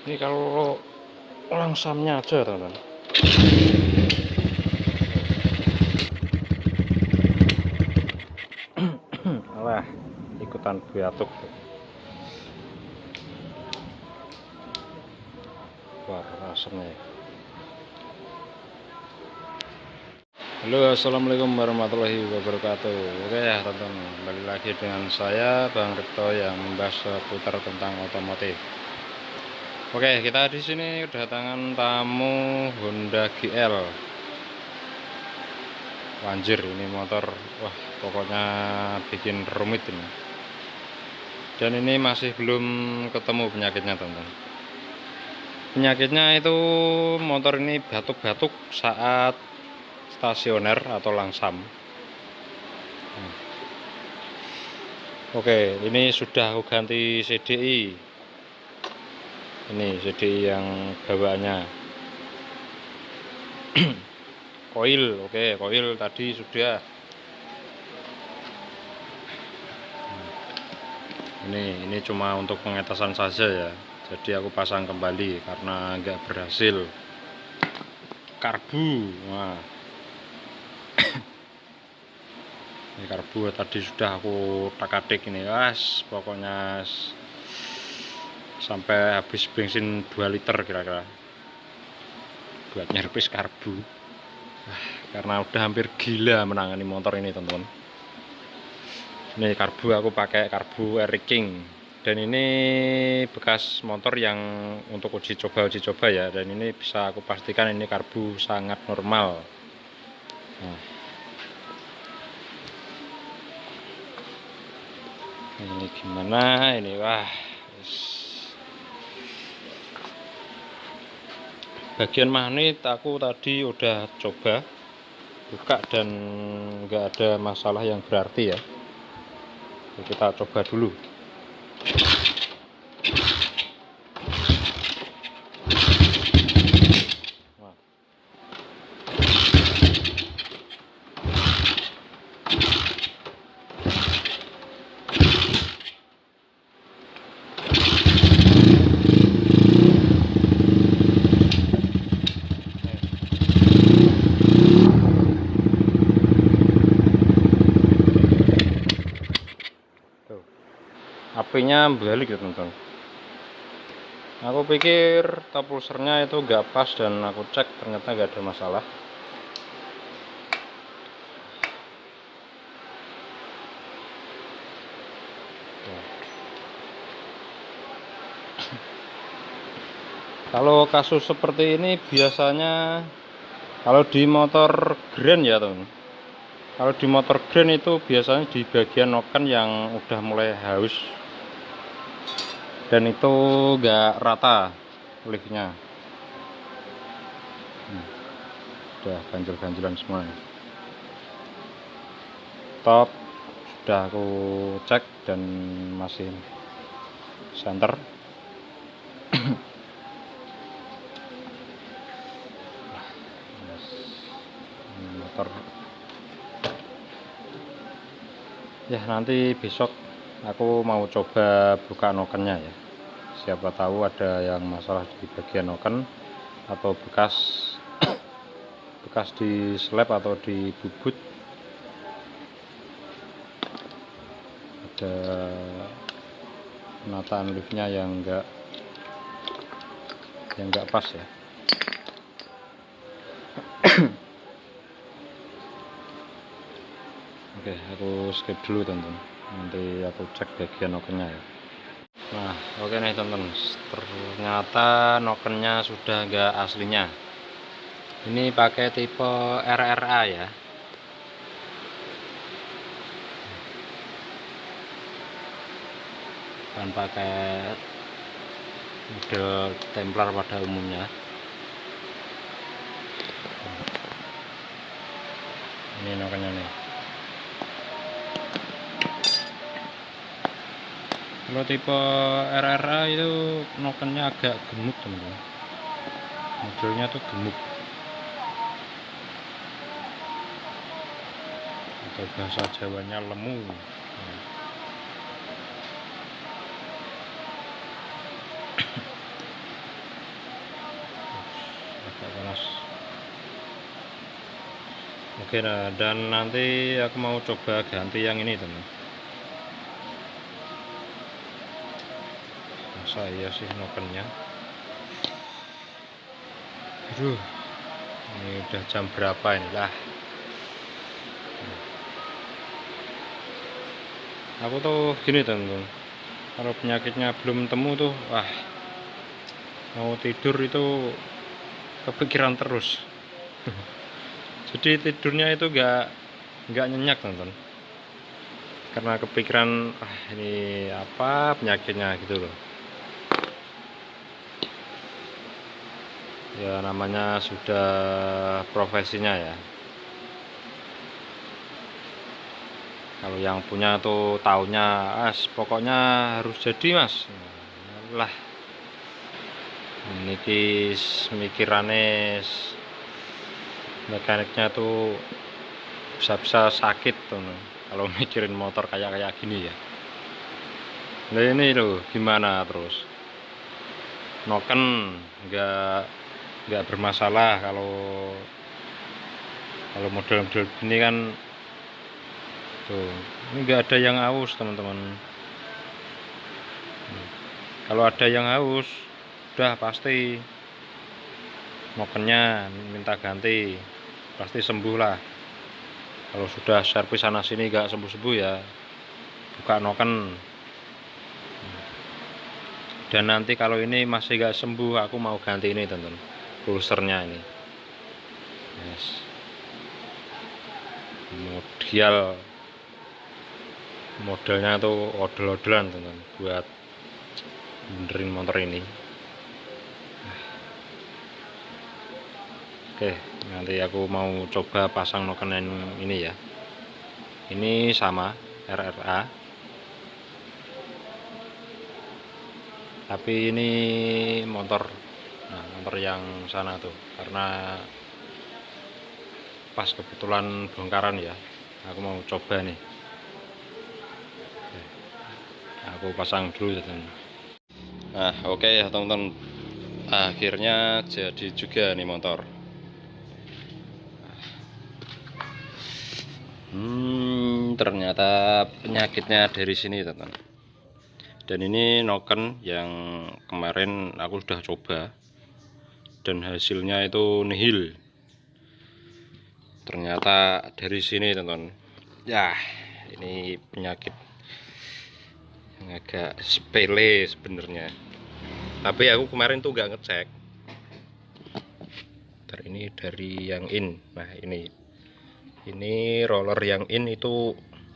Ini kalau langsamnya aja teman-teman. Alah, ikutan batuk. Wah, asamnya. Halo, assalamualaikum warahmatullahi wabarakatuh. Oke ya teman-teman, kembali lagi dengan saya Bang Ripto yang membahas seputar tentang otomotif. Oke, kita di sini kedatangan tamu Honda GL. Anjir, ini motor, wah pokoknya bikin rumit ini. Dan ini masih belum ketemu penyakitnya teman-teman. Penyakitnya itu motor ini batuk-batuk saat stasioner atau langsam. Oke, ini sudah aku ganti CDI. Ini CDI yang bawaannya. Koil, oke, koil tadi sudah. Ini cuma untuk pengetasan saja ya. Jadi aku pasang kembali karena nggak berhasil. Karbu, nah. Ini karbu tadi sudah aku tak-atik ini, guys. Pokoknya sampai habis bensin 2 liter kira-kira buat nyerpis karbu. Karena udah hampir gila menangani motor ini teman-teman. Ini karbu aku pakai karbu Air King, dan ini bekas motor yang untuk uji coba ya, dan ini bisa aku pastikan ini karbu sangat normal. Nah, ini gimana ini, wah bagian magnet aku tadi udah coba buka dan nggak ada masalah yang berarti ya. Kita coba dulu. Apinya balik ya teman-teman. Aku pikir top pulsernya itu gak pas, dan aku cek ternyata gak ada masalah. Kalau kasus seperti ini biasanya kalau di motor Grand ya teman. Kalau di motor Grand itu biasanya di bagian noken yang udah mulai haus, dan itu gak rata liftnya. Udah ganjil-ganjilan semua. Top sudah aku cek dan masih center. Motor ya, nanti besok aku mau coba buka nokennya ya. Siapa tahu ada yang masalah di bagian noken atau bekas di slab atau di bubut. Ada penataan liftnya yang enggak pas ya. Oke, aku skip dulu teman-teman. Nanti aku cek bagian nokennya ya. Nah, oke nih teman-teman. Ternyata nokennya sudah enggak aslinya. Ini pakai tipe RRA ya. Bukan pakai model Templar pada umumnya. Ini nokennya nih. Kalau tipe RRA itu nokennya agak gemuk teman-teman. Modelnya tuh gemuk, atau bahasa Jawanya lemu. Oke, nah, dan nanti aku mau coba ganti yang ini teman. Masa iya sih nokennya. Aduh, ini udah jam berapa ini lah. Aku tuh gini teman, kalau penyakitnya belum temu tuh, wah, mau tidur itu kepikiran terus. Jadi tidurnya itu nggak nyenyak teman, karena kepikiran ini apa penyakitnya gitu loh. Ya namanya sudah profesinya ya. Kalau yang punya tuh taunya pokoknya harus jadi mas. Lah ini mikirannya mekaniknya tuh bisa sakit tuh kalau mikirin motor kayak gini ya. Nah ini loh gimana terus noken nggak bermasalah kalau model-model gini kan tuh, ini nggak ada yang aus teman-teman. Kalau ada yang aus udah pasti nokennya minta ganti, pasti sembuh lah. Kalau sudah servis sana sini nggak sembuh ya buka noken. Dan nanti kalau ini masih nggak sembuh aku mau ganti ini teman-teman, pulsernya ini. Yes. Modelnya tuh odol-odolan teman-teman buat benerin motor ini. Oke, nanti aku mau coba pasang noken ini ya. Ini sama RRA, tapi ini motor yang sana tuh, karena pas kebetulan bongkaran ya, aku mau coba nih. Aku pasang dulu ya teman. Nah oke ya teman-teman, akhirnya jadi juga nih motor. Ternyata penyakitnya dari sini teman. Dan ini noken yang kemarin aku sudah coba dan hasilnya itu nihil. Ternyata dari sini teman. Ya ini penyakit yang agak sepele sebenarnya. Tapi aku kemarin tuh nggak ngecek. Ini dari yang in. Nah ini roller yang in itu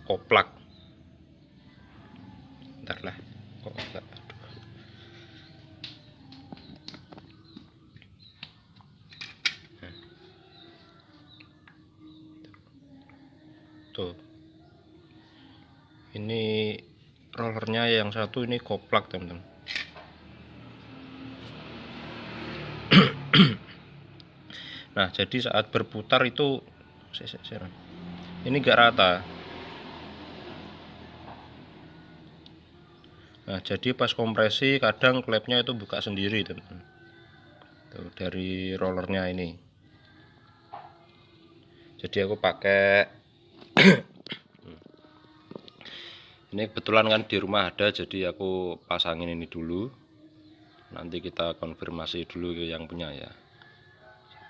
koplak. Bentar lah. Kok enggak? Tuh. Ini rollernya yang satu ini koplak teman-teman. Nah jadi saat berputar itu ini gak rata. Nah jadi pas kompresi kadang klepnya itu buka sendiri teman-teman. Tuh, dari rollernya ini. Jadi aku pakai ini kebetulan kan di rumah ada, jadi aku pasangin ini dulu. Nanti kita konfirmasi dulu ke yang punya ya.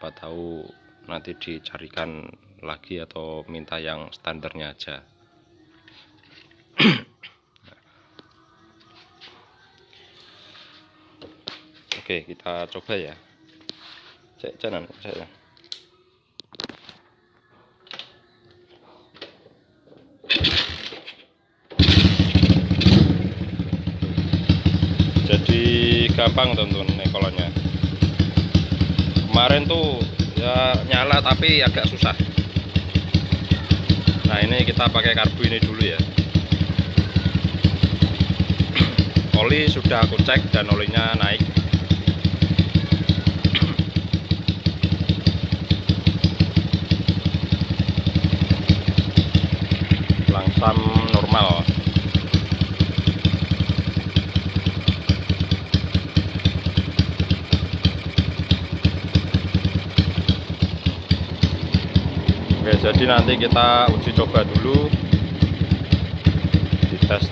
Siapa tahu nanti dicarikan lagi atau minta yang standarnya aja. Oke, kita coba ya. Cek jalan saya. Jadi gampang teman-teman nekolannya. Kemarin tuh ya nyala tapi agak susah. Nah ini kita pakai karbu ini dulu ya. Oli sudah aku cek dan olinya naik. Langsam normal. Oke jadi nanti kita uji coba dulu, di tes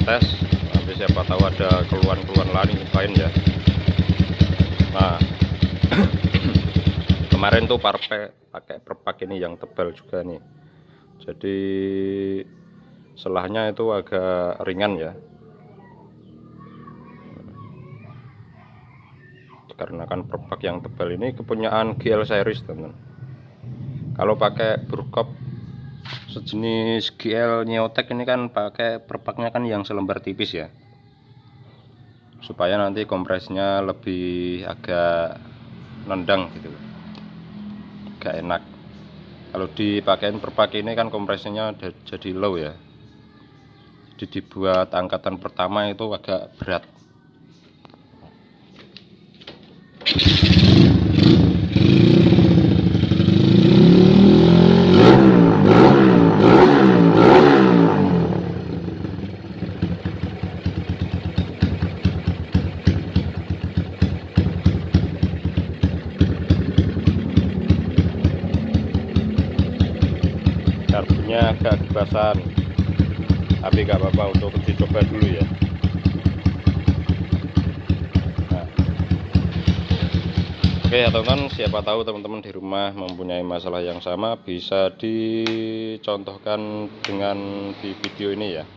nanti siapa tahu ada keluhan-keluhan lain ya. Nah kemarin tuh pakai perpak ini yang tebal juga nih, jadi selahnya itu agak ringan ya, karena kan perpak yang tebal ini kepunyaan GL series teman. Kalau pakai burkop sejenis GL Neotech ini kan pakai perpaknya kan yang selembar tipis ya, supaya nanti kompresnya lebih agak nendang gitu, agak enak. Kalau dipakein perpak ini kan kompresnya jadi low ya, jadi dibuat angkatan pertama itu agak berat. Karbunya agak kebasan, tapi gak apa-apa, untuk uji coba dulu ya. Nah, oke ya teman-teman, siapa tahu teman-teman di rumah mempunyai masalah yang sama, bisa dicontohkan dengan di video ini ya.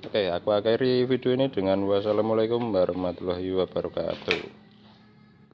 Oke, aku akhiri video ini dengan wassalamualaikum warahmatullahi wabarakatuh.